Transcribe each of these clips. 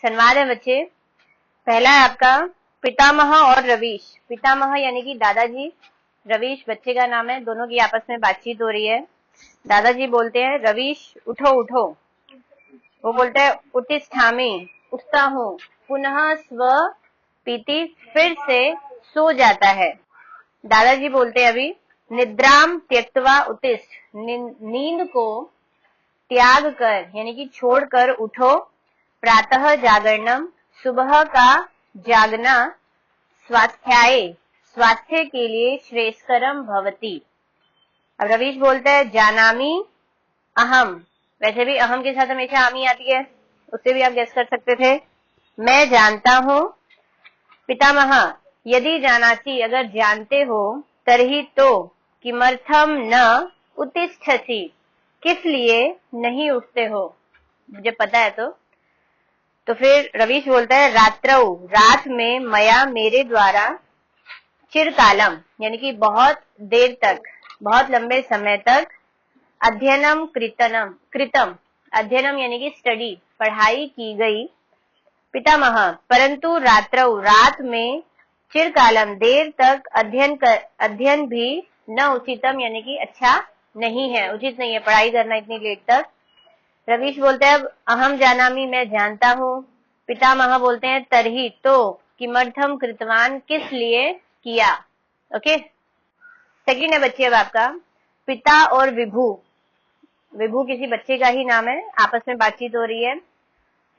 संवाद है बच्चे। पहला है आपका पितामह और रवीश। पितामह यानी कि दादाजी, रवीश बच्चे का नाम है। दोनों की आपस में बातचीत हो रही है। दादाजी बोलते हैं रवीश उठो उठो। वो बोलते हैं उत्तिष्ठामि, उठता हूँ। पुनः स्व पीति, फिर से सो जाता है। दादाजी बोलते हैं अभी निद्राम त्यक्त्वा उत्तिष्ठ, नींद को त्याग कर यानी कि छोड़कर उठो। प्रातः जागरणम, सुबह का जागना। स्वास्थ्याय, स्वास्थ्य के लिए श्रेष्ठकरम भवति। अब रवीश बोलता है जानामि अहम। वैसे भी अहम के साथ हमेशा आमी आती है, उससे भी आप गेस कर सकते थे। मैं जानता हूँ। पितामह यदि जानाति, अगर जानते हो। तरही तो, किमर्थम न उत्तिष्ठसि, किस लिए नहीं उठते हो, मुझे पता है तो फिर रवीश बोलता है रात्रौ, रात में, मया मेरे द्वारा, चिरकालम यानी कि बहुत देर तक, बहुत लंबे समय तक, अध्ययनम कृतम, अध्ययनम यानी कि स्टडी, पढ़ाई की गई। पितामह परंतु रात्रौ, रात में, चिरकालम देर तक अध्ययन भी न उचितम यानी कि अच्छा नहीं है, उचित नहीं है पढ़ाई करना इतनी लेट तक। रवीश बोलते हैं अब अहम जानामि, मैं जानता हूँ। पितामह बोलते हैं तरही तो, किमर्थम कृतवान, किस लिए किया। ओके, सेकंड है बच्चे अब आपका पिता और विभू। विभू किसी बच्चे का ही नाम है, आपस में बातचीत हो रही है।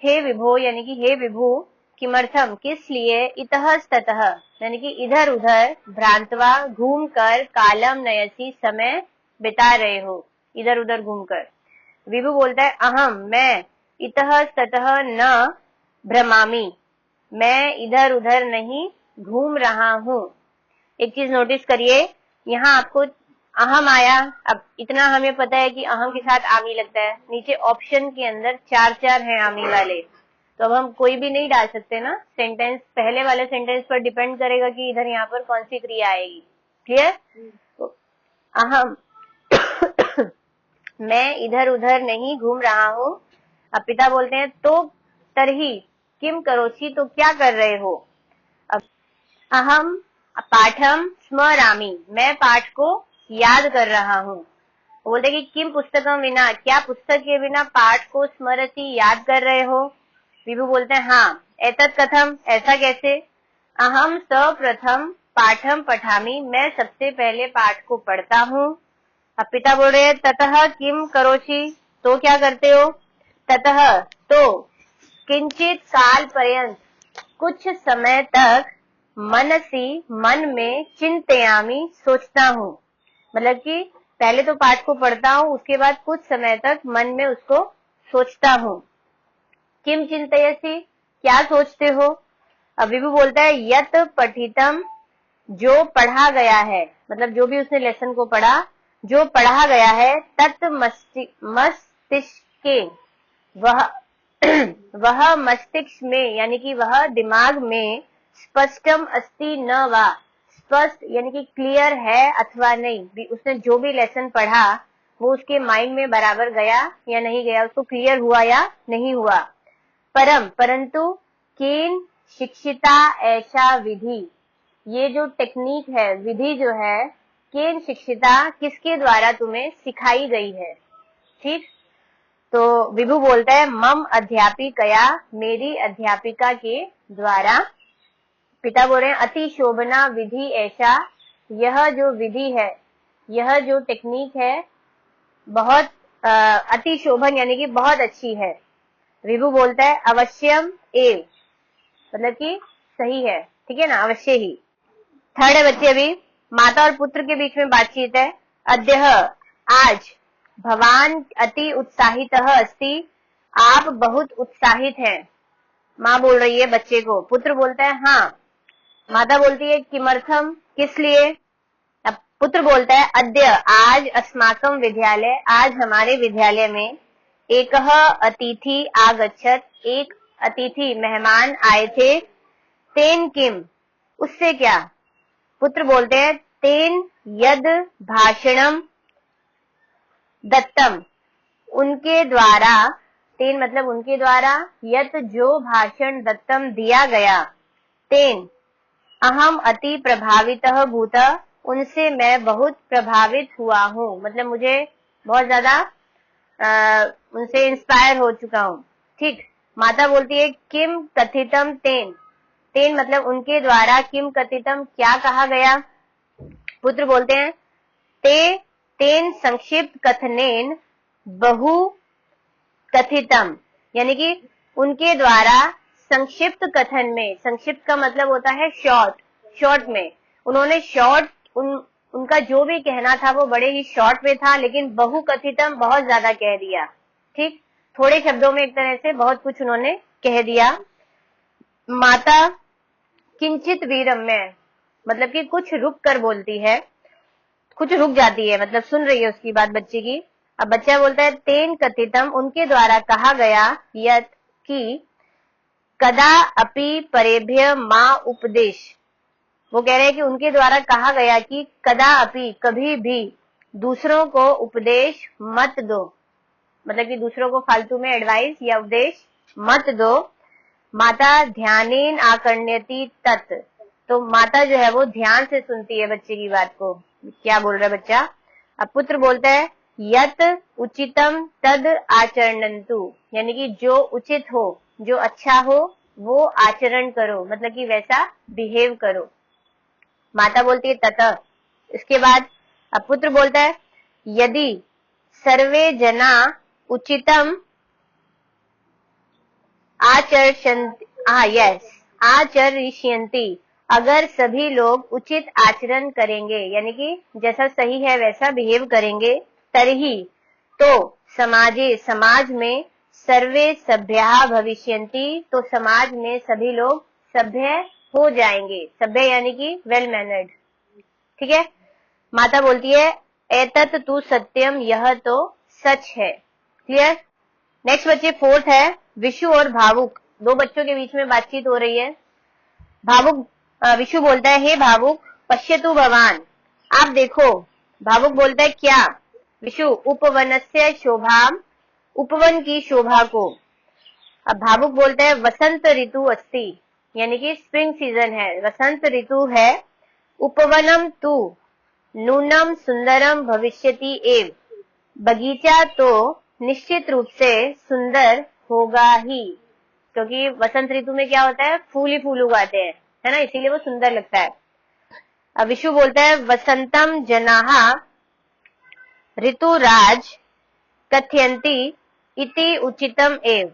हे विभो यानी कि हे विभू, किमर्थम किस लिए, इतः ततः यानी कि इधर उधर, भ्रांतवा घूमकर, कालम नयसी समय बिता रहे हो, इधर उधर घूमकर। विभू बोलता है अहम, मैं, इतः ततः न भ्रमामि, मैं इधर उधर नहीं घूम रहा हूँ। एक चीज नोटिस करिए, यहाँ आपको अहम आया। अब इतना हमें पता है कि अहम के साथ आमी लगता है। नीचे ऑप्शन के अंदर चार चार हैं आमी वाले, तो अब हम कोई भी नहीं डाल सकते ना। सेंटेंस पहले वाले सेंटेंस पर डिपेंड करेगा कि इधर यहाँ पर कौन सी क्रिया आएगी। क्लियर? तो अहम मैं इधर उधर नहीं घूम रहा हूँ। अब पिता बोलते हैं तो तरही किम करोसी, तो क्या कर रहे हो। अब अहम पाठम स्मरामि, मैं पाठ को याद कर रहा हूँ। बोलते कि किम पुस्तकम विना, क्या पुस्तक के बिना पाठ को स्मरति, याद कर रहे हो। विभू बोलते हैं हाँ। एतत् कथम, ऐसा कैसे। अहम सप्रथम पाठम पठामि, मैं सबसे पहले पाठ को पढ़ता हूँ। अब पिता बोल रहे हैं ततः किम करोषि, तो क्या करते हो। ततः तो, किंचित काल पर्यंत, कुछ समय तक, मनसी मन में, चिंतयामी सोचता हूँ। मतलब कि पहले तो पाठ को पढ़ता हूँ, उसके बाद कुछ समय तक मन में उसको सोचता हूँ। किम चिंतयसी, क्या सोचते हो। अब विभू बोलता है यत पठितम, जो पढ़ा गया है, मतलब जो भी उसने लेसन को पढ़ा, जो पढ़ा गया है, तत् मस्तिष्के, वह मस्तिष्क में यानी कि वह दिमाग में, स्पष्टम अस्ति न वा, स्पष्ट यानी कि क्लियर है अथवा नहीं। उसने जो भी लेसन पढ़ा वो उसके माइंड में बराबर गया या नहीं गया, उसको क्लियर हुआ या नहीं हुआ। परंतु केन शिक्षिता ऐसा विधि, ये जो टेक्निक है, विधि जो है, केन शिक्षिता, किसके द्वारा तुम्हें सिखाई गई है। ठीक, तो विभू बोलता है मम अध्यापिकया, मेरी अध्यापिका के द्वारा। पिता बोल रहे हैं अति शोभना विधि ऐसा, यह जो विधि है, यह जो टेक्निक है, बहुत अति शोभन यानी कि बहुत अच्छी है। विभू बोलता है अवश्यम एव, मतलब कि सही है, ठीक है ना, अवश्य ही। थर्ड है बच्चे अभी माता और पुत्र के बीच में बातचीत है। अद्यः, आज, भवान अति उत्साहितः अस्ति, आप बहुत उत्साहित हैं। माँ बोल रही है बच्चे को। पुत्र बोलता है हाँ। माता बोलती है किमर्थम, किस लिए। अब पुत्र बोलता है अद्य, आज, अस्माकं विद्यालय, आज हमारे विद्यालय में, एकः अतिथि आगच्छत, एक अतिथि मेहमान आए थे। तेन किम, उससे क्या। पुत्र बोलते हैं तेन यद भाषणम दत्तम, उनके द्वारा, तेन मतलब उनके द्वारा, यत जो भाषण दत्तम दिया गया, तेन अहम अति प्रभावितः भूतः, उनसे मैं बहुत प्रभावित हुआ हूँ, मतलब मुझे बहुत ज्यादा उनसे इंस्पायर हो चुका हूँ। ठीक। माता बोलती है किम कथितम तेन, तेन मतलब उनके द्वारा, किम कथितम क्या कहा गया। पुत्र बोलते हैं ते तेन संक्षिप्त कथनेन बहु कथितम, यानी कि उनके द्वारा संक्षिप्त कथन में, संक्षिप्त का मतलब होता है शॉर्ट, शॉर्ट में उन्होंने शॉर्ट उनका जो भी कहना था वो बड़े ही शॉर्ट में था, लेकिन बहु कथितम बहुत ज्यादा कह दिया। ठीक, थोड़े शब्दों में एक तरह से बहुत कुछ उन्होंने कह दिया। माता किंचित वीरम्य मतलब कि कुछ रुक कर बोलती है, कुछ रुक जाती है, मतलब सुन रही है उसकी बात बच्चे की। अब बच्चा बोलता है तेन कथितम उनके द्वारा कहा गया, यत की कदा अपि परेभ्य मां उपदेश, वो कह रहे हैं कि उनके द्वारा कहा गया कि कदा अपि कभी भी दूसरों को उपदेश मत दो, मतलब कि दूसरों को फालतू में एडवाइस या उपदेश मत दो। माता ध्यानेन आकर्ण्यति तत्, तो माता जो है वो ध्यान से सुनती है बच्चे की बात को, क्या बोल रहा है बच्चा। अब पुत्र बोलता है यत उचितम तद आचरणन्तु, यानी कि जो उचित हो, जो अच्छा हो वो आचरण करो, मतलब कि वैसा बिहेव करो। माता बोलती है ततः, इसके बाद अब पुत्र बोलता है यदि सर्वे जना उचितम आचरिष्यन्ति, अगर सभी लोग उचित आचरण करेंगे, यानी कि जैसा सही है वैसा बिहेव करेंगे, तर्हि तो समाजे समाज में सर्वे सभ्या भविष्यन्ति, तो समाज में सभी लोग सभ्य हो जाएंगे। सभ्य यानी कि वेल मैनर्ड। ठीक है। माता बोलती है एतत् तु सत्यम, यह तो सच है। क्लियर। नेक्स्ट बच्चे फोर्थ है विशु और भावुक, दो बच्चों के बीच में बातचीत हो रही है। भावुक विशु बोलता है हे भावुक पश्यतु भवान, आप देखो। भावुक बोलता है क्या। विशु उपवनस्य शोभाम, उपवन की शोभा को। अब भावुक बोलता है वसंत ऋतु अस्ति, यानी कि स्प्रिंग सीजन है, वसंत ऋतु है। उपवनम तु नूनम सुंदरम भविष्यति एव, बगीचा तो निश्चित रूप से सुंदर होगा ही, क्योंकि वसंत ऋतु में क्या होता है, फूल ही फूल उगाते हैं, है ना, इसीलिए वो सुंदर लगता है। अब विशु बोलता है वसंतम जनाहा ऋतुराज कथयन्ति इति उचितम एव,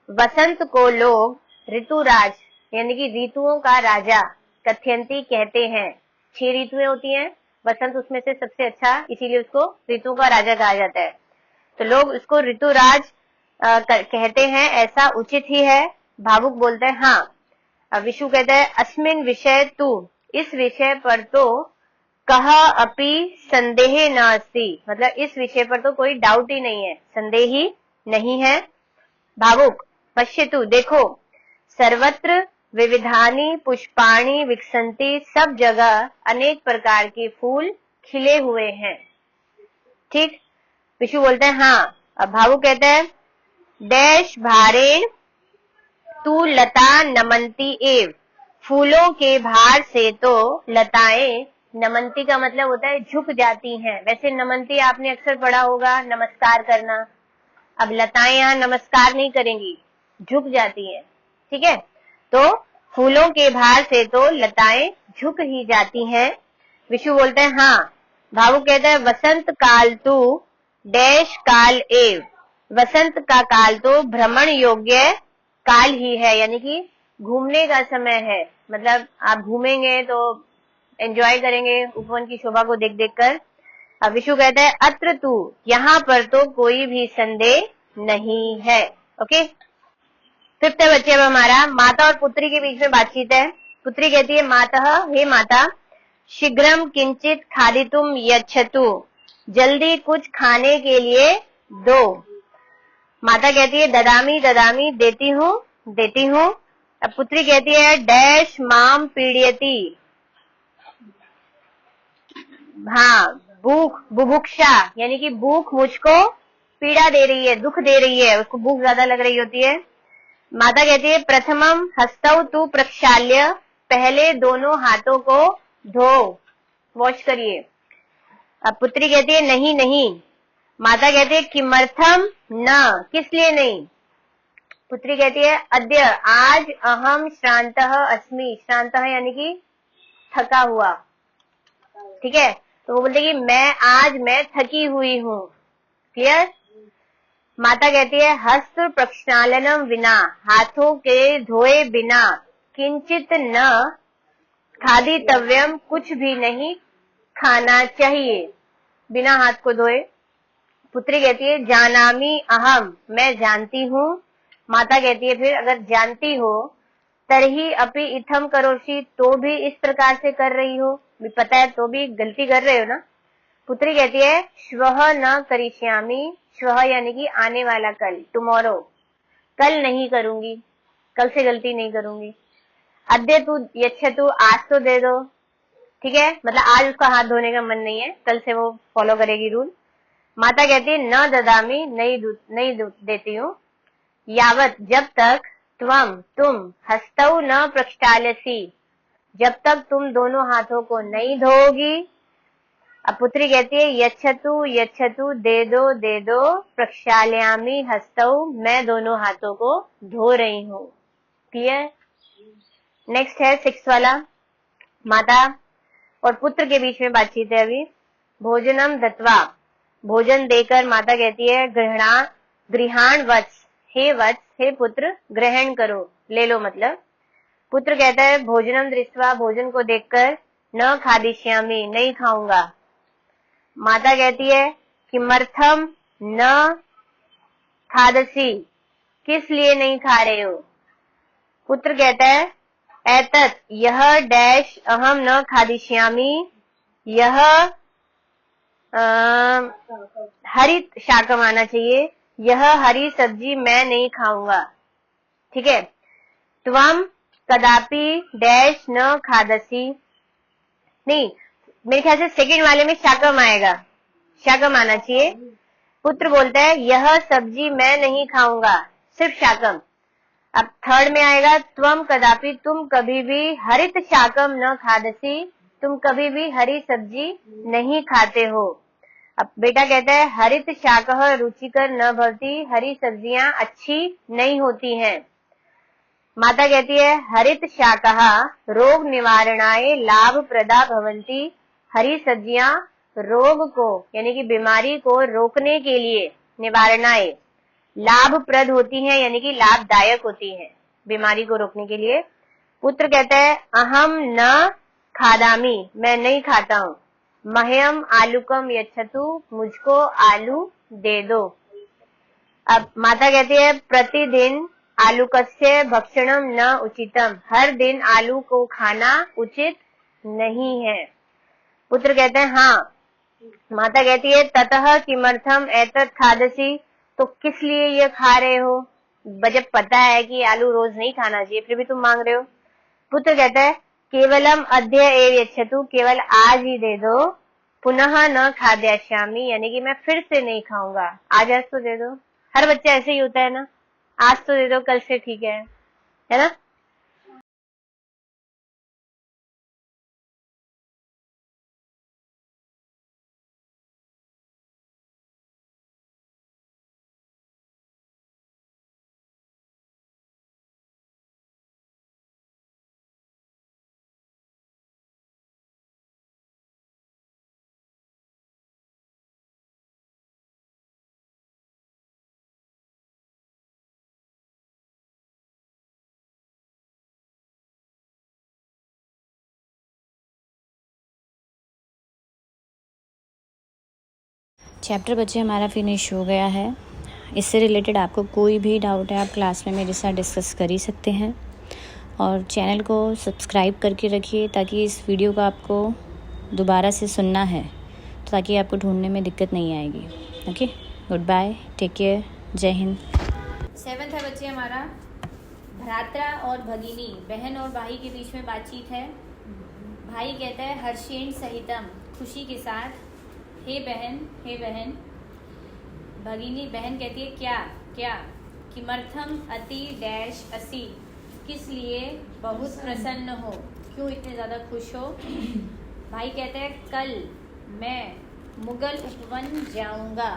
वसंत को लोग ऋतुराज यानी कि ऋतुओं का राजा कथयन्ति कहते हैं। 6 ऋतुएं होती हैं, वसंत उसमें से सबसे अच्छा, इसीलिए उसको ऋतुओं का राजा कहा जाता है। तो लोग उसको ऋतुराज कहते हैं, ऐसा उचित ही है। भावुक बोलते हैं हाँ। अब विशु कहता है अस्मिन विषय तू, इस विषय पर तो कह अपि संदेह न अस्ति, मतलब इस विषय पर तो कोई डाउट ही नहीं है, संदेह ही नहीं है। भावुक पश्यतु देखो, सर्वत्र विविधानि पुष्पाणि विकसन्ति, सब जगह अनेक प्रकार के फूल खिले हुए हैं। ठीक। विशु बोलते हैं हाँ। अब भावुक कहते हैं डैश भारेण तू लता नमंती एव, फूलों के भार से तो लताएं, नमंती का मतलब होता है झुक जाती हैं। वैसे नमंती आपने अक्सर पढ़ा होगा, नमस्कार करना। अब लताएं यहाँ नमस्कार नहीं करेंगी, झुक जाती हैं। ठीक है। तो फूलों के भार से तो लताएं झुक ही जाती हैं। विशु बोलते हैं हाँ। भावुक कहता है वसंत काल तू डैश काल एव, वसंत का काल तो भ्रमण योग्य काल ही है, यानी कि घूमने का समय है, मतलब आप घूमेंगे तो एंजॉय करेंगे उपवन की शोभा को देख देख कर। अब विशु कहता है अत्र तू, यहाँ पर तो कोई भी संदेह नहीं है। ओके। फिफ्थ बच्चे अब हमारा माता और पुत्री के बीच में बातचीत है। पुत्री कहती है माता, हे माता शीघ्रम किंचित खादितुम यच्छतु, जल्दी कुछ खाने के लिए दो। माता कहती है ददामी ददामी, देती हूँ देती हूँ। अब पुत्री कहती है डैश माम पीड़यति, हाँ भूख बुभुक्षा यानी कि भूख मुझको पीड़ा दे रही है, दुख दे रही है, उसको भूख ज्यादा लग रही होती है। माता कहती है प्रथमम हस्तौ तु प्रक्षाल्य, पहले दोनों हाथों को धो, वॉश करिए। अब पुत्री कहती है नहीं नहीं। माता कहती है किमर्थम न, किस लिए नहीं। पुत्री कहती है अद्य, आज अहम श्रांतः अस्मि, श्रांतः यानी कि थका हुआ, ठीक है। तो वो बोलते कि मैं थकी हुई हूँ। क्लियर। माता कहती है हस्त प्रक्षालनम विना, हाथों के धोए बिना, किंचित न खादितव्यम, कुछ भी नहीं खाना चाहिए बिना हाथ को धोए। पुत्री कहती है जानामि अहम, मैं जानती हूँ। माता कहती है फिर अगर जानती हो तरही अपि इथम करोषि, तो भी इस प्रकार से कर रही हो, भी पता है तो भी गलती कर रहे हो ना। पुत्री कहती है श्वः न करिष्यामि, श्वः यानी कि आने वाला कल, टुमारो, कल नहीं करूंगी, कल से गलती नहीं करूंगी। अद्य तू यच्छतु, आज तो दे दो, ठीक है, मतलब आज उसका हाथ धोने का मन नहीं है, कल से वो फॉलो करेगी रूल। माता कहती है न ददामी, नहीं देती हूँ। यावत, जब तक, तुम हस्तौ न प्रक्षाल्यसि, जब तक तुम दोनों हाथों को नहीं धोगी। अब पुत्री कहती है यच्छतु, दे दो, प्रक्षालयामि हस्तौ, मैं दोनों हाथों को धो रही हूँ। क्लियर। नेक्स्ट है 6 वाला। माता और पुत्र के बीच में बातचीत है अभी। भोजनम दत्वा, भोजन देकर माता कहती है गृहाण वत्स, हे पुत्र ग्रहण करो, ले लो मतलब। पुत्र कहता है भोजनम दृष्ट्वा, भोजन को देखकर, न खादिष्यामि, नहीं खाऊंगा। माता कहती है किमर्थम न खादसी, किस लिए नहीं खा रहे हो। पुत्र कहता है एतत्, यह डैश अहम न खादिष्यामि, यह हरित शाकम आना चाहिए, यह हरी सब्जी मैं नहीं खाऊंगा, ठीक है। त्वम कदापि डैश न खादसी, नहीं, मेरे ख्याल से सेकंड वाले में शाकम आएगा, शाकम आना चाहिए। पुत्र बोलता है यह सब्जी मैं नहीं खाऊंगा, सिर्फ शाकम। अब थर्ड में आएगा त्वम कदापि, तुम कभी भी हरित शाकम न खादसी, तुम कभी भी हरी सब्जी नहीं खाते हो। अब बेटा कहता है हरित शाकः रुचिकर न भवति, हरी सब्जियां अच्छी नहीं होती हैं। माता कहती है हरित शाकः रोग निवारणाय लाभ प्रदा भवन्ति, हरी सब्जियां रोग को यानी कि बीमारी को रोकने के लिए, निवारणाय लाभप्रद होती हैं, यानी कि लाभदायक होती हैं बीमारी को रोकने के लिए। पुत्र कहता है अहम न खादामी, मैं नहीं खाता हूँ। मह्यम आलूकम यच्छतु, मुझको आलू दे दो। अब माता कहती है प्रतिदिन आलूकस्य भक्षणम न उचितम, हर दिन आलू को खाना उचित नहीं है। पुत्र कहते हैं हाँ। माता कहती है ततः किमर्थम एतत् खादसी, तो किस लिए ये खा रहे हो, जब पता है कि आलू रोज नहीं खाना चाहिए फिर भी तुम मांग रहे हो। पुत्र कहता है केवलम अद्य एव यच्छतु, केवल आज ही दे दो। पुनः न खाद्याश्यामि, यानी कि मैं फिर से नहीं खाऊंगा, आज तो दे दो। हर बच्चा ऐसे ही होता है ना, आज तो दे दो कल से ठीक है ना। चैप्टर बच्चे हमारा फिनिश हो गया है। इससे रिलेटेड आपको कोई भी डाउट है आप क्लास में मेरे साथ डिस्कस कर ही सकते हैं, और चैनल को सब्सक्राइब करके रखिए ताकि इस वीडियो को आपको दोबारा से सुनना है, तो ताकि आपको ढूंढने में दिक्कत नहीं आएगी। Okay, goodbye, take care, जय हिंद। 7th है बच्चे हमारा भ्रात्रा और भगिनी, बहन और भाई के बीच में बातचीत है। भाई कहता है हर्षेण सहितम, खुशी के साथ, हे बहन भगिनी बहन कहती है क्या क्या। किमर्थम अति डैश असी, किस लिए बहुत प्रसन्न हो, क्यों इतने ज़्यादा खुश हो। भाई कहते हैं कल मैं मुगल उपवन जाऊंगा।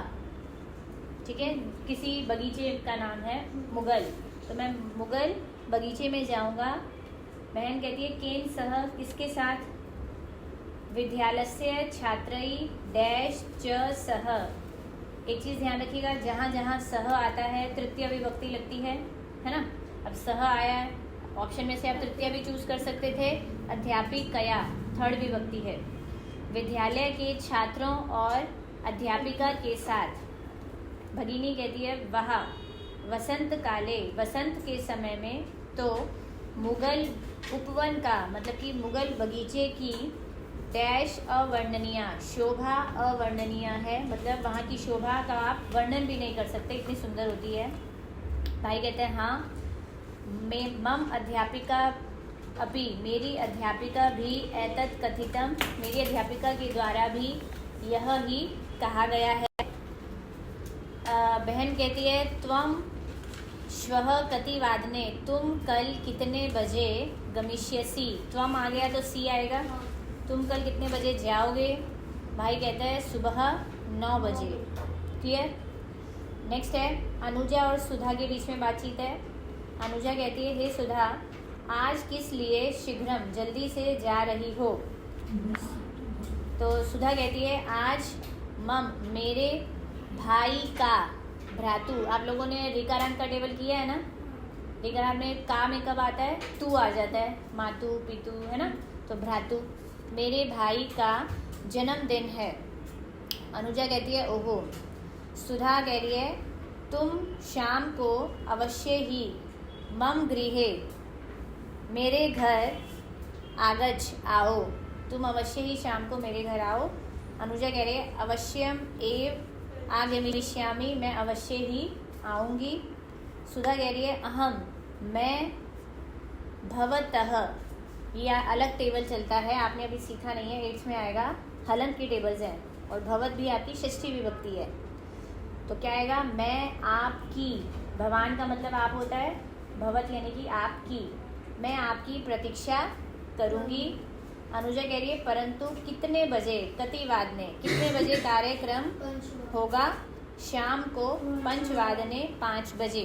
ठीक है, किसी बगीचे का नाम है मुगल, तो मैं मुगल बगीचे में जाऊंगा। बहन कहती है केन सह, किसके साथ। विद्यालय छात्रई डैश च सह। एक चीज़ ध्यान रखिएगा, जहाँ जहाँ सह आता है तृतीय विभक्ति लगती है ना। अब सह आया है, ऑप्शन में से आप तृतीय भी चूज कर सकते थे। अध्यापिकया थर्ड विभक्ति है। विद्यालय के छात्रों और अध्यापिका के साथ। भगिनी कहती है वह वसंत काले, वसंत के समय में। तो मुगल उपवन का मतलब कि मुगल बगीचे की डैश अवर्णनीय, शोभा अवर्णनीय है, मतलब वहाँ की शोभा का आप वर्णन भी नहीं कर सकते, इतनी सुंदर होती है। भाई कहते हैं हाँ, मैं मम अध्यापिका अपि, मेरी अध्यापिका भी एतत् कथितम, मेरी अध्यापिका के द्वारा भी यह ही कहा गया है। बहन कहती है त्वम श्वः कति वादने, तुम कल कितने बजे गमिष्यसि। त्वम आ गया तो सी आएगा, तुम कल कितने बजे जाओगे। भाई कहता है सुबह 9 बजे। क्लियर। नेक्स्ट है अनुजा और सुधा के बीच में बातचीत है। अनुजा कहती है हे सुधा, आज किस लिए शीघ्रम, जल्दी से जा रही हो। तो सुधा कहती है आज मम, मेरे भाई का, भ्रातु। आप लोगों ने ऋकारांत का टेबल किया है ना। ऋकारांत में का में कब आता है, तू आ जाता है, मातु पितु है ना। तो भ्रातु, मेरे भाई का जन्मदिन है। अनुजा कहती है ओहो। सुधा कह रही है तुम शाम को अवश्य ही मम गृहे, मेरे घर आगच्छ, आओ। तुम अवश्य ही शाम को मेरे घर आओ। अनुजा कह रही है अवश्यम एव आगमिष्यामि, मैं अवश्य ही आऊँगी। सुधा कह रही है अहम, मैं भवतः, या अलग टेबल चलता है, आपने अभी सीखा नहीं है, 8th में आएगा। हलंत की टेबल्स हैं और भवत भी आपकी षष्ठी विभक्ति है। तो क्या आएगा, मैं आपकी, भवान का मतलब आप होता है, भवत यानी कि आपकी, मैं आपकी प्रतीक्षा करूँगी। अनुजा कह रही है परंतु कितने बजे, कतिवादने, कितने बजे कार्यक्रम होगा, शाम को 5 बजे।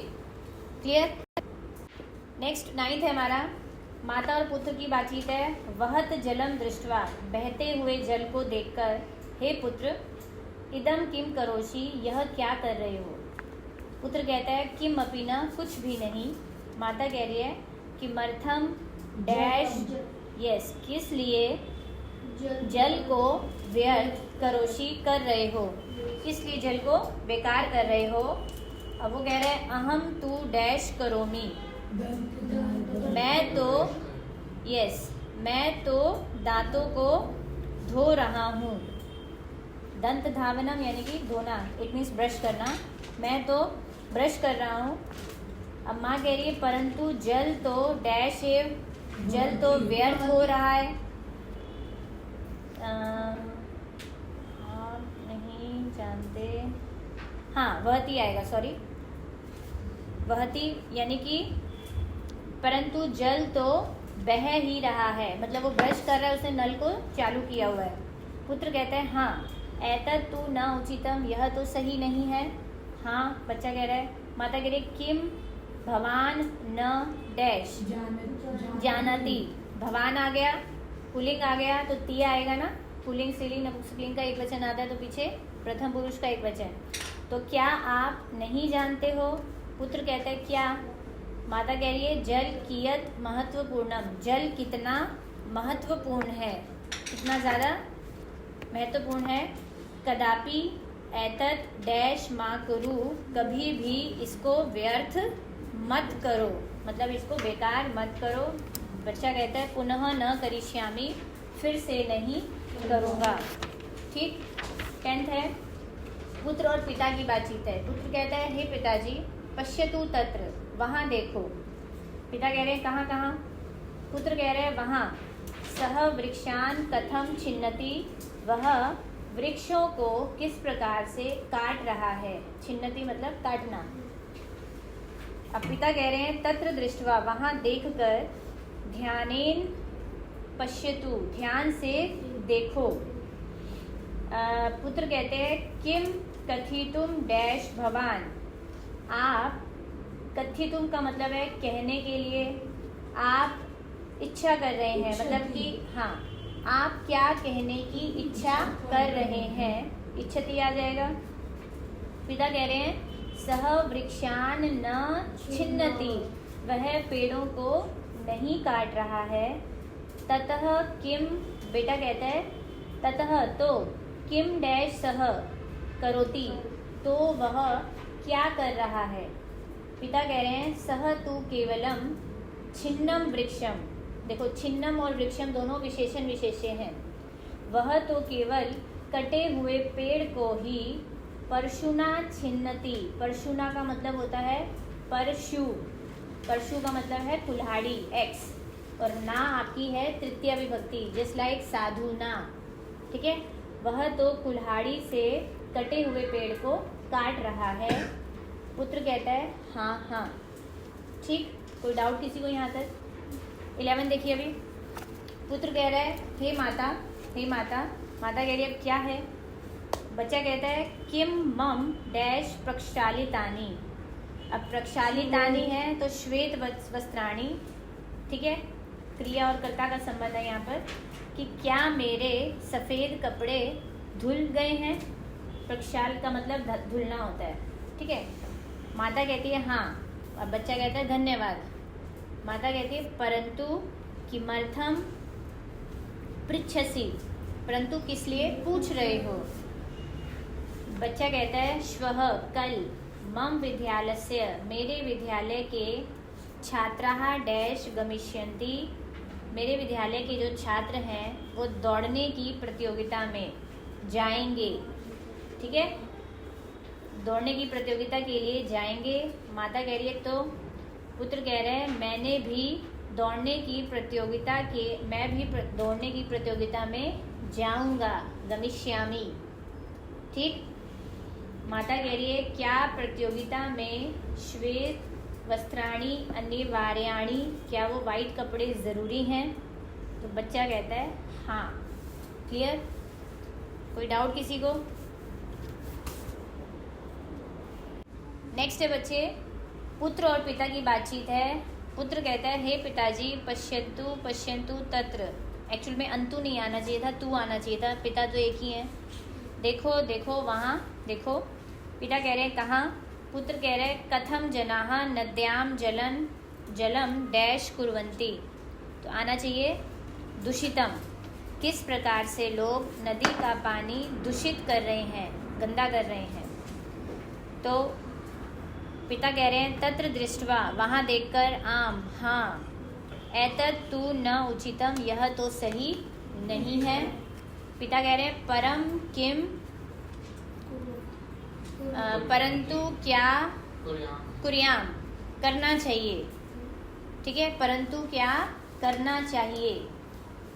क्लियर। नेक्स्ट 9th है हमारा, माता और पुत्र की बातचीत है। वहत जलम दृष्टवा, बहते हुए जल को देखकर, हे पुत्र इदम किम करोषि, यह क्या कर रहे हो। पुत्र कहता है किम अपि न, कुछ भी नहीं। माता कह रही है किमर्थम डैश, यस, किस लिए जल को व्यर्थ करोषि, कर रहे हो, किस लिए जल को बेकार कर रहे हो। अब वो कह रहे हैं अहम तू डैश करोमी, मैं तो, यस, मैं तो दांतों को धो रहा हूँ। दंत धावनम यानी कि धोना, इट मीन्स ब्रश करना, मैं तो ब्रश कर रहा हूँ। अब माँ कह रही है परंतु जल तो डैश एव, जल तो व्यर्थ हो रहा है। आप नहीं जानते, हाँ वहती आएगा, सॉरी, वहती यानी कि परंतु जल तो बह ही रहा है, मतलब वो ब्रश कर रहा है, उसने नल को चालू किया हुआ है। पुत्र कहता है हाँ, एतत् तु न उचितम, यह तो सही नहीं है। हाँ बच्चा कह रहा है। माता कह रही किम भवान न डैश जानती, भवान आ गया, पुल्लिंग आ गया तो ती आएगा ना, पुल्लिंग स्त्रीलिंग नपुंसकलिंग का एक वचन आता है तो पीछे प्रथम पुरुष का एक वचन। तो क्या आप नहीं जानते हो। पुत्र कहता है क्या। माता कह रही है जल कियत महत्वपूर्णम, जल कितना महत्वपूर्ण है, कितना ज़्यादा महत्वपूर्ण है। कदापि एतत् डैश मा कुरु, कभी भी इसको व्यर्थ मत करो, मतलब इसको बेकार मत करो। बच्चा कहता है पुनः न करिष्यामि, फिर से नहीं करूँगा। ठीक। 10th है, पुत्र और पिता की बातचीत है। पुत्र कहता है हे पिताजी पश्यतु तत्र, वहाँ देखो। पिता कह रहे हैं कहाँ कहाँ। पुत्र कह रहे हैं वहाँ। सह वृक्षान कथम छिन्नति, वह वृक्षों को किस प्रकार से काट रहा है। छिन्नति मतलब काटना। अब पिता कह रहे हैं तत्र दृष्ट्वा, वहां देखकर, ध्यानेन पश्यतु, ध्यान से देखो। पुत्र कहते हैं किम कथितुम डैश भवान, आप, कथितुम का मतलब है कहने के लिए, आप इच्छा कर रहे हैं, मतलब कि हाँ, आप क्या कहने की इच्छा कर रहे हैं, इच्छति आ जाएगा। पिता कह रहे हैं सह वृक्षान न छिन्नति, वह पेड़ों को नहीं काट रहा है। ततः किम, बेटा कहता है ततः तो, किम डैश सह करोति, तो वह क्या कर रहा है। पिता कह रहे हैं सह तु केवलम छिन्नम वृक्षम, देखो छिन्नम और वृक्षम दोनों विशेषण विशेष्य हैं। वह तो केवल कटे हुए पेड़ को ही परशुना छिन्नति, परशुना का मतलब होता है परशु, परशु का मतलब है कुल्हाड़ी एक्स, और ना आपकी है तृतीय विभक्ति, जस्ट लाइक साधु ना, ठीक है। वह तो कुल्हाड़ी से कटे हुए पेड़ को काट रहा है। पुत्र कहता है हाँ हाँ, ठीक। कोई डाउट किसी को यहाँ तक? 11 देखिए अभी। पुत्र कह रहा है हे माता, हे माता, माता कह रही है अब क्या है। बच्चा कहता है किम मम डैश प्रक्षालितानी, अब प्रक्षालितानी है तो श्वेत वस्त्राणी, ठीक है, क्रिया और कर्ता का संबंध है यहाँ पर, कि क्या मेरे सफ़ेद कपड़े धुल गए हैं। प्रक्षाल का मतलब धुलना होता है, ठीक है। माता कहती है हाँ, अब बच्चा कहता है धन्यवाद। माता कहती है परंतु किमर्थम पृच्छसि, परंतु किस लिए पूछ रहे हो। बच्चा कहता है श्वः कल, मम विद्यालस्य, मेरे विद्यालय के छात्राः डैश गमिष्यन्ति, मेरे विद्यालय के जो छात्र हैं वो दौड़ने की प्रतियोगिता में जाएंगे, ठीक है, दौड़ने की प्रतियोगिता के लिए जाएंगे। माता कह रही है तो पुत्र कह रहे हैं मैंने भी दौड़ने की प्रतियोगिता के, मैं भी दौड़ने की प्रतियोगिता में जाऊंगा, गमिष्यामि, ठीक। माता कह रही है क्या प्रतियोगिता में श्वेत वस्त्राणी अनिवार्याणी, क्या वो वाइट कपड़े ज़रूरी हैं। तो बच्चा कहता है हाँ। क्लियर? कोई डाउट किसी को? नेक्स्ट है बच्चे, पुत्र और पिता की बातचीत है। पुत्र कहता है हे पिताजी पश्यन्तु पश्यन्तु तत्र, एक्चुअल में अंतु नहीं आना चाहिए था, तू आना चाहिए था, पिता तो एक ही है। देखो देखो वहाँ देखो। पिता कह रहे हैं कहाँ। पुत्र कह रहे हैं कथम जनाः नद्याम जलम डैश कुर्वन्ति, तो आना चाहिए दूषितम, किस प्रकार से लोग नदी का पानी दूषित कर रहे हैं, गंदा कर रहे हैं। तो पिता कह रहे हैं तत्र दृष्ट्वा, वहाँ देखकर, आम हाँ, एतत् तु न उचितम, यह तो सही नहीं है। पिता कह रहे हैं परम किम, परंतु क्या कुर्याम, करना चाहिए, ठीक है, परंतु क्या करना चाहिए।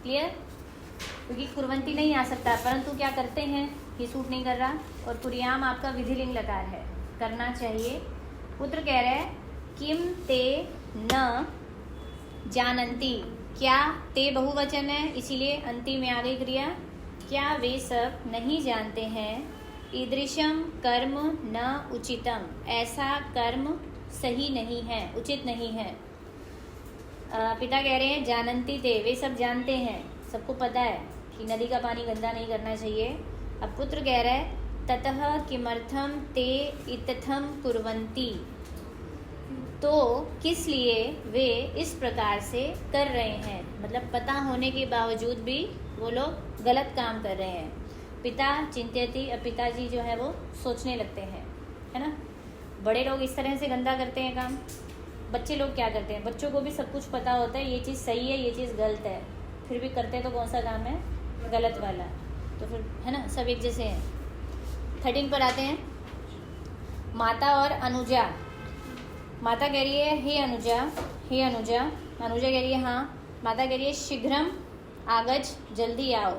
क्लियर? क्योंकि कुर्वन्ति नहीं आ सकता, परंतु क्या करते हैं ये सूट नहीं कर रहा, और कुर्याम आपका विधिलिंग लकार है, करना चाहिए। पुत्र कह रहे हैं किम ते न जानन्ति, क्या, ते बहुवचन है इसीलिए अंति में आ गई क्रिया, क्या वे सब नहीं जानते हैं। ईदृशम कर्म न उचितम, ऐसा कर्म सही नहीं है, उचित नहीं है। पिता कह रहे हैं जानन्ति ते, वे सब जानते हैं, सबको पता है कि नदी का पानी गंदा नहीं करना चाहिए। अब पुत्र कह रहा है ततः किमर्थम ते इत्थम कुर्वन्ति, तो किस लिए वे इस प्रकार से कर रहे हैं, मतलब पता होने के बावजूद भी वो लोग गलत काम कर रहे हैं। पिता चिंत्यति, अब पिताजी जो है वो सोचने लगते हैं, है ना। बड़े लोग इस तरह से गंदा करते हैं काम, बच्चे लोग क्या करते हैं, बच्चों को भी सब कुछ पता होता है, ये चीज़ सही है, ये चीज़ गलत है, फिर भी करते तो कौन सा काम है, गलत वाला, तो फिर है ना, सब एक जैसे हैं। 13 पर आते हैं। माता और अनुजा। माता कह रही है हे अनुजा, हे अनुजा, अनुजा कह रही है हाँ। माता कह रही है शीघ्रम आगज, जल्दी आओ।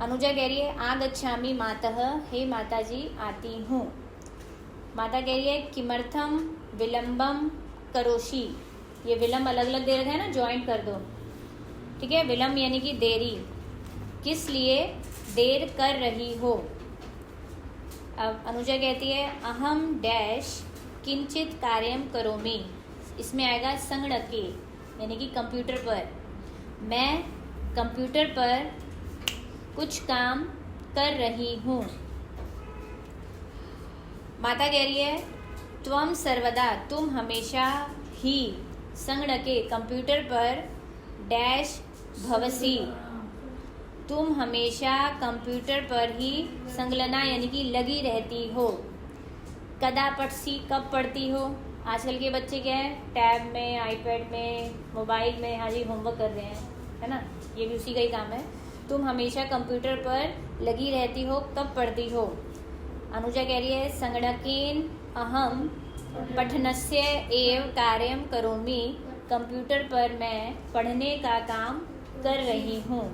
अनुजा कह रही है आगच्छामि मातः, हे माता जी आती हूँ। माता कह रही है किमर्थम विलंबम करोषि, ये विलंब अलग अलग दे रखा है ना, ज्वाइंट कर दो, ठीक है। विलंब यानी कि देरी, किस लिए देर कर रही हो। अब अनुजा कहती है अहम डैश किंचित कार्यम करोमि, इसमें आएगा संगणके यानी कि कंप्यूटर पर, मैं कंप्यूटर पर कुछ काम कर रही हूँ। माता कह रही है त्वम सर्वदा, तुम हमेशा ही, संगणके कंप्यूटर पर, डैश भवसी, तुम हमेशा कंप्यूटर पर ही, संलग्ना यानी कि लगी रहती हो। कदा पठसी, कब पढ़ती हो। आजकल के बच्चे क्या है, टैब में, आईपैड में, मोबाइल में, हाँ जी होमवर्क कर रहे हैं, है ना, ये भी उसी का ही काम है। तुम हमेशा कंप्यूटर पर लगी रहती हो, कब पढ़ती हो। अनुजा कह रही है संगणकेन अहम पठनस्य एव कार्यम करोमि, कंप्यूटर पर मैं पढ़ने का काम कर रही हूँ।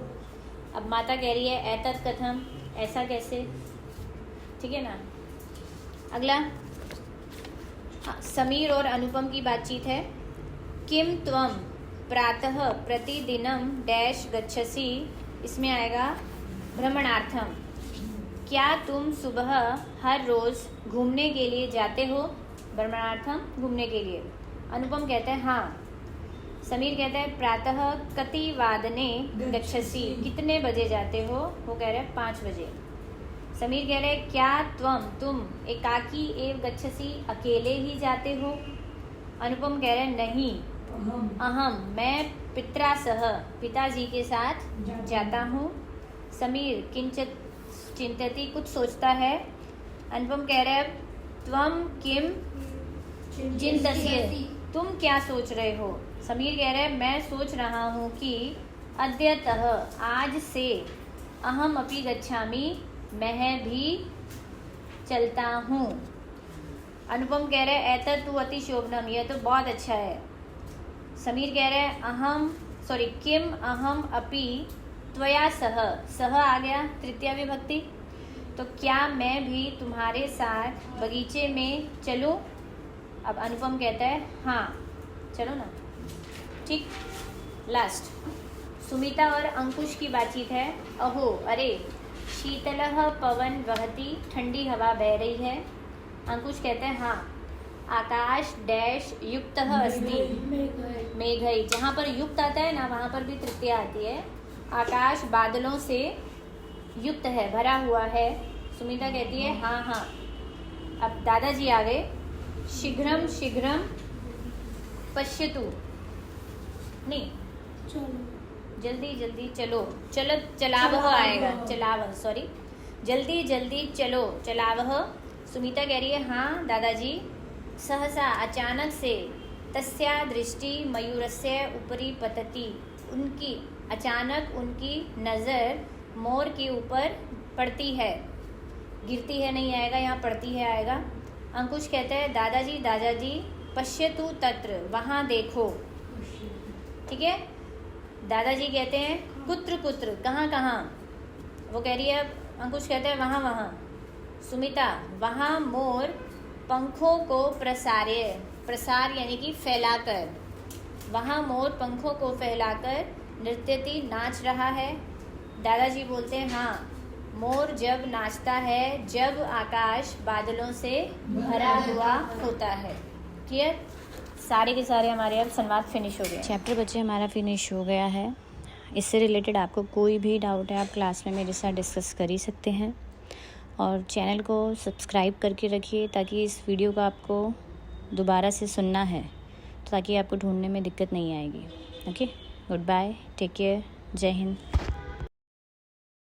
अब माता कह रही है एतत् कथम, ऐसा कैसे, ठीक है ना। अगला समीर और अनुपम की बातचीत है। किम त्वम प्रातः प्रतिदिनम डैश गच्छसि, इसमें आएगा भ्रमणार्थम, क्या तुम सुबह हर रोज घूमने के लिए जाते हो। भ्रमणार्थम घूमने के लिए। अनुपम कहते हैं हाँ। समीर कहता है प्रातः कति वादने गच्छसि, कितने बजे जाते हो। वो कह रहे हैं 5 बजे। समीर कह रहे हैं क्या तुम एकाकी एव गच्छसि, अकेले ही जाते हो। अनुपम कह रहे हैं नहीं, अहम मैं पित्रा सह, पिताजी के साथ जाता हूँ। समीर किंचित चिंतति, कुछ सोचता है। अनुपम कह रहे हैं त्वम किम चिंतस्य, तुम क्या सोच रहे हो। समीर कह रहे हैं मैं सोच रहा हूँ कि अद्यतः, आज से, अहम अपि गच्छामि, मैं भी चलता हूँ। अनुपम कह रहे हैं एतत् तु अति शोभनम, यह तो बहुत अच्छा है। समीर कह रहे हैं किम अहम अपि त्वया सह आ गया तृतीया विभक्ति, तो क्या मैं भी तुम्हारे साथ बगीचे में चलूं। अब अनुपम कहता है हाँ चलो ना, ठीक। लास्ट सुमिता और अंकुश की बातचीत है। अहो अरे शीतलः पवन वहति, ठंडी हवा बह रही है। अंकुश कहते हैं हाँ। आकाश डैश युक्तः अस्ति, मेघई, जहाँ पर युक्त आता है ना वहाँ पर भी तृतीया आती है। आकाश बादलों से युक्त है, भरा हुआ है। सुमिता कहती है हाँ हाँ। अब दादाजी आ गए। शीघ्रम शीघ्रम पश्यतु, नहीं जल्दी जल्दी चलो, चलावह आएगा, चलावह जल्दी जल्दी चलो, चलावह। सुमिता कह रही है हाँ दादाजी। सहसा अचानक से, तस्या दृष्टि मयूरस्य उपरि पतति, उनकी अचानक उनकी नज़र मोर के ऊपर पड़ती है। गिरती है नहीं आएगा, यहाँ पड़ती है आएगा। अंकुश कहते हैं दादाजी पश्यतु तत्र, वहाँ देखो, ठीक है। दादाजी कहते हैं कुत्र कहाँ कहाँ। वो कह रही है, अंकुश कहते हैं वहाँ वहाँ। सुमिता वहाँ मोर पंखों को प्रसार यानी कि फैलाकर, वहाँ मोर पंखों को फैलाकर नृत्यति नाच रहा है। दादाजी बोलते हैं हाँ, मोर जब नाचता है जब आकाश बादलों से भरा हुआ होता है। क्लियर। सारे के सारे हमारे अब संवाद फिनिश हो गए। चैप्टर बच्चे हमारा फिनिश हो गया है। इससे रिलेटेड आपको कोई भी डाउट है आप क्लास में मेरे साथ डिस्कस कर ही सकते हैं। और चैनल को सब्सक्राइब करके रखिए ताकि इस वीडियो को आपको दोबारा से सुनना है, तो ताकि आपको ढूंढने में दिक्कत नहीं आएगी। Okay, goodbye, take care, जय हिंद।